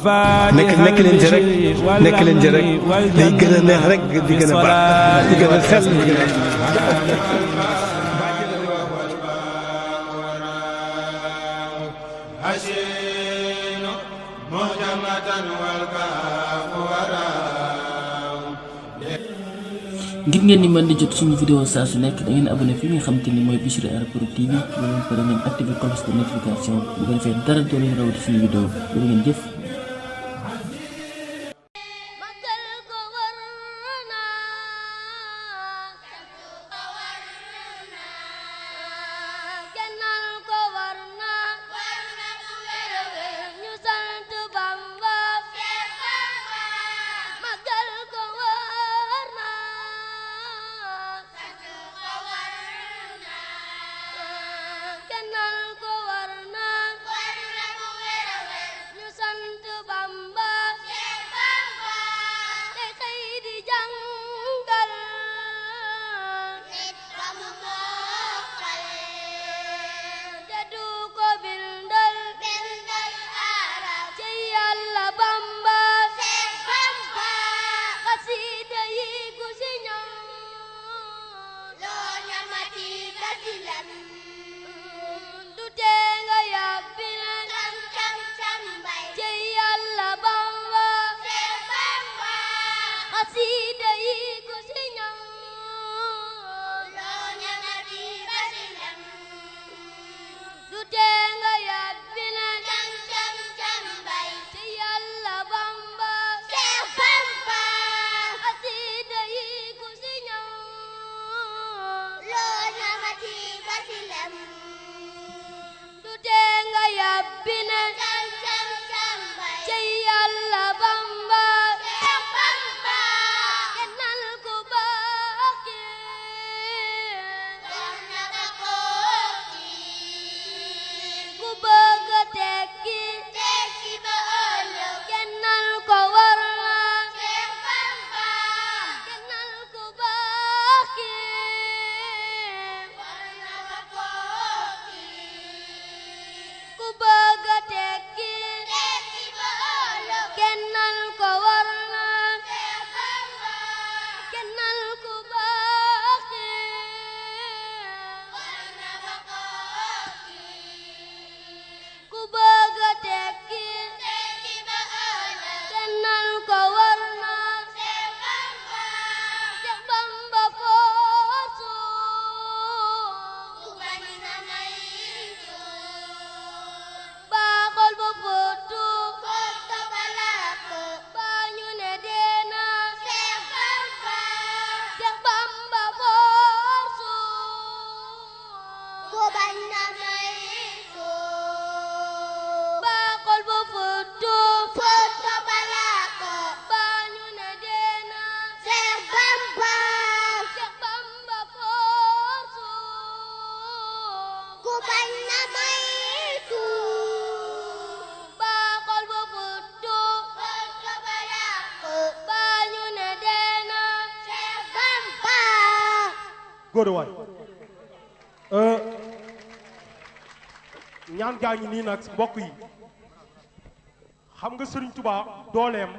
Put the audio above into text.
nekk leen ci rek nekk leen ci rek day gën a neex rek di gën a baax di gën a xel di gën a ngir ngeen ni mën di jot suñu vidéo saa su nekk da ngeen abonné fi nga xamante ni mooy Bichri Art Prod TV loolu pare ngeen activé cloche de notification bu ko defee dara doo leen rawati suñu vidéo jërë ngeen jëf. góor waay ñaan gaa ngi nii nag mbokk yi xam nga Serigne Touba dooleem